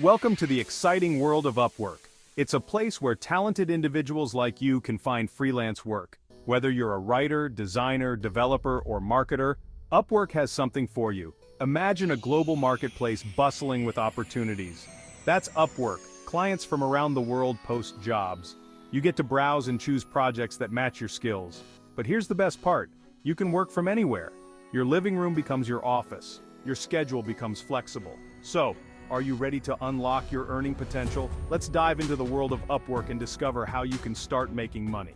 Welcome to the exciting world of Upwork. It's a place where talented individuals like you can find freelance work. Whether you're a writer, designer, developer, or marketer, Upwork has something for you. Imagine a global marketplace bustling with opportunities. That's Upwork. Clients from around the world post jobs. You get to browse and choose projects that match your skills. But here's the best part. You can work from anywhere. Your living room becomes your office. Your schedule becomes flexible. So, are you ready to unlock your earning potential? Let's dive into the world of Upwork and discover how you can start making money.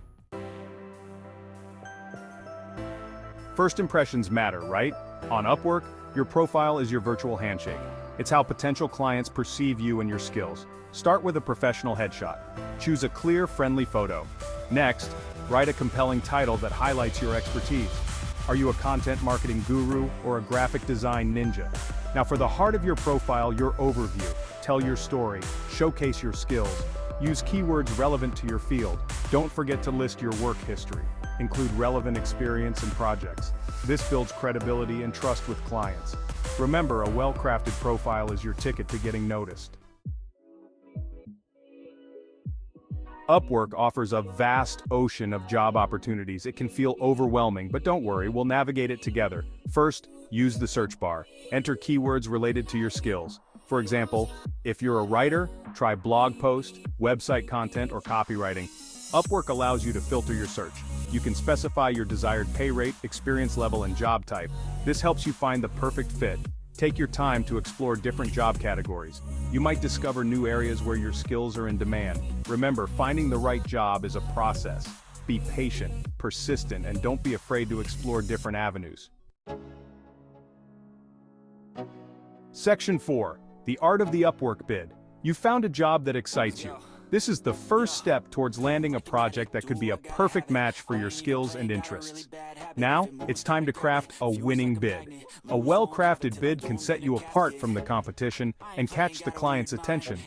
First impressions matter, right? On Upwork, your profile is your virtual handshake. It's how potential clients perceive you and your skills. Start with a professional headshot. Choose a clear, friendly photo. Next, write a compelling title that highlights your expertise. Are you a content marketing guru or a graphic design ninja? Now for the heart of your profile, your overview. Tell your story, showcase your skills, use keywords relevant to your field. Don't forget to list your work history. Include relevant experience and projects. This builds credibility and trust with clients. Remember, a well-crafted profile is your ticket to getting noticed. Upwork offers a vast ocean of job opportunities. It can feel overwhelming, but don't worry, we'll navigate it together. First, use the search bar. Enter keywords related to your skills. For example, if you're a writer, try blog post, website content, or copywriting. Upwork allows you to filter your search. You can specify your desired pay rate, experience level, and job type. This helps you find the perfect fit. Take your time to explore different job categories. You might discover new areas where your skills are in demand. Remember, finding the right job is a process. Be patient, persistent, and don't be afraid to explore different avenues. Section 4. The Art of the Upwork Bid. You found a job that excites you. This is the first step towards landing a project that could be a perfect match for your skills and interests. Now, it's time to craft a winning bid. A well-crafted bid can set you apart from the competition and catch the client's attention.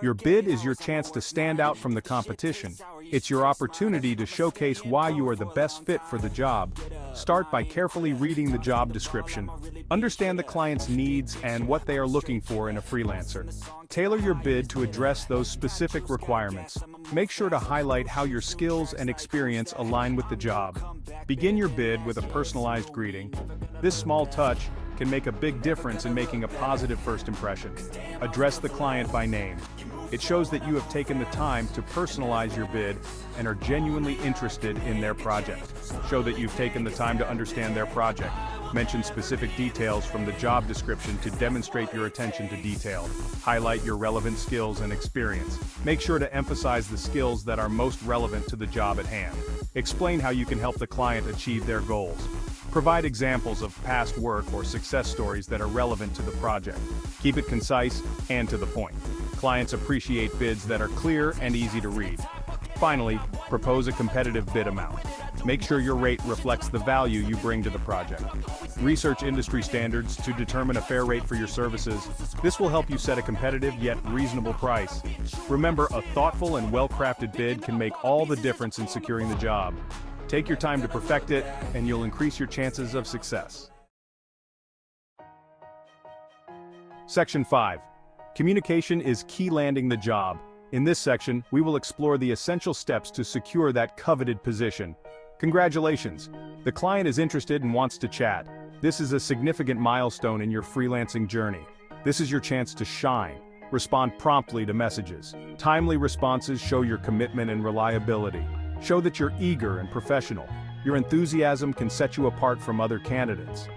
Your bid is your chance to stand out from the competition. It's your opportunity to showcase why you are the best fit for the job. Start by carefully reading the job description. Understand the client's needs and what they are looking for in a freelancer. Tailor your bid to address those specific requirements. Make sure to highlight how your skills and experience align with the job. Begin your bid with a personalized greeting. This small touch can make a big difference in making a positive first impression. Address the client by name. It shows that you have taken the time to personalize your bid and are genuinely interested in their project. Show that you've taken the time to understand their project. Mention specific details from the job description to demonstrate your attention to detail. Highlight your relevant skills and experience. Make sure to emphasize the skills that are most relevant to the job at hand. Explain how you can help the client achieve their goals. Provide examples of past work or success stories that are relevant to the project. Keep it concise and to the point. Clients appreciate bids that are clear and easy to read. Finally, propose a competitive bid amount. Make sure your rate reflects the value you bring to the project. Research industry standards to determine a fair rate for your services. This will help you set a competitive yet reasonable price. Remember, a thoughtful and well-crafted bid can make all the difference in securing the job. Take your time to perfect it, and you'll increase your chances of success. Section 5. Communication is key landing the job. In this section, we will explore the essential steps to secure that coveted position. Congratulations! The client is interested and wants to chat. This is a significant milestone in your freelancing journey. This is your chance to shine. Respond promptly to messages. Timely responses show your commitment and reliability. Show that you're eager and professional. Your enthusiasm can set you apart from other candidates.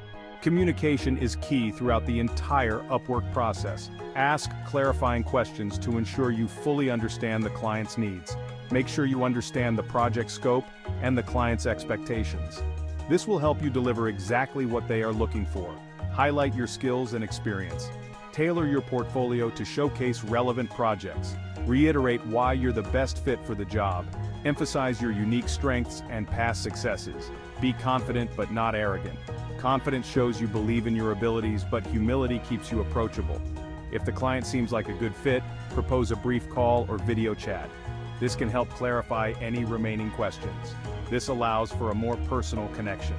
Communication is key throughout the entire Upwork process. Ask clarifying questions to ensure you fully understand the client's needs. Make sure you understand the project scope and the client's expectations. This will help you deliver exactly what they are looking for. Highlight your skills and experience. Tailor your portfolio to showcase relevant projects. Reiterate why you're the best fit for the job. Emphasize your unique strengths and past successes. Be confident but not arrogant. Confidence shows you believe in your abilities, but humility keeps you approachable. If the client seems like a good fit, propose a brief call or video chat. This can help clarify any remaining questions. This allows for a more personal connection.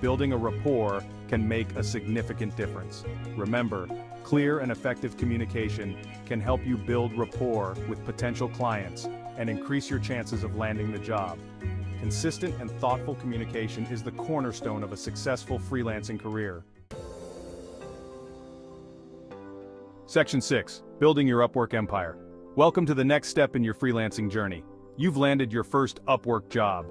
Building a rapport can make a significant difference. Remember, clear and effective communication can help you build rapport with potential clients and increase your chances of landing the job. Consistent and thoughtful communication is the cornerstone of a successful freelancing career. Section 6. Building your Upwork empire. Welcome to the next step in your freelancing journey. You've landed your first Upwork job.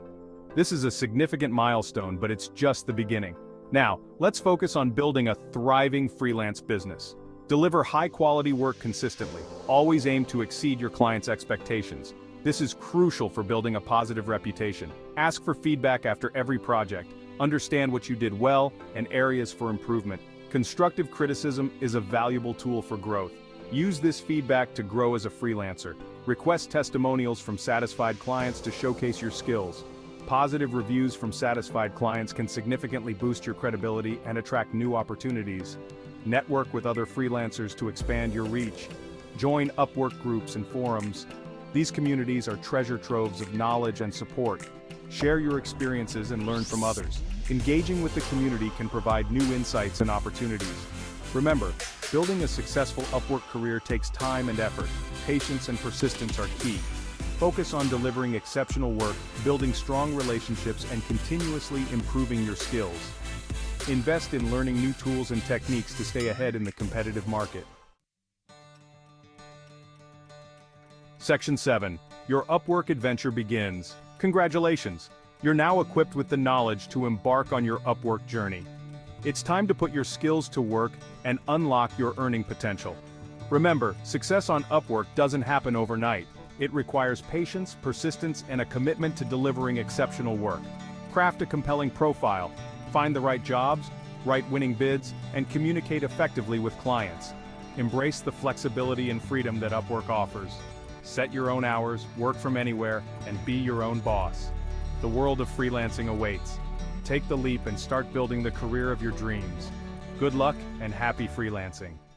This is a significant milestone, but it's just the beginning. Now, let's focus on building a thriving freelance business. Deliver high-quality work consistently. Always aim to exceed your clients' expectations. This is crucial for building a positive reputation. Ask for feedback after every project. Understand what you did well and areas for improvement. Constructive criticism is a valuable tool for growth. Use this feedback to grow as a freelancer. Request testimonials from satisfied clients to showcase your skills. Positive reviews from satisfied clients can significantly boost your credibility and attract new opportunities. Network with other freelancers to expand your reach. Join Upwork groups and forums. These communities are treasure troves of knowledge and support. Share your experiences and learn from others. Engaging with the community can provide new insights and opportunities. Remember, building a successful Upwork career takes time and effort. Patience and persistence are key. Focus on delivering exceptional work, building strong relationships, and continuously improving your skills. Invest in learning new tools and techniques to stay ahead in the competitive market. Section 7. Your Upwork adventure begins. Congratulations! You're now equipped with the knowledge to embark on your Upwork journey. It's time to put your skills to work and unlock your earning potential. Remember, success on Upwork doesn't happen overnight. It requires patience, persistence, and a commitment to delivering exceptional work. Craft a compelling profile, find the right jobs, write winning bids, and communicate effectively with clients. Embrace the flexibility and freedom that Upwork offers. Set your own hours, work from anywhere, and be your own boss. The world of freelancing awaits. Take the leap and start building the career of your dreams. Good luck and happy freelancing.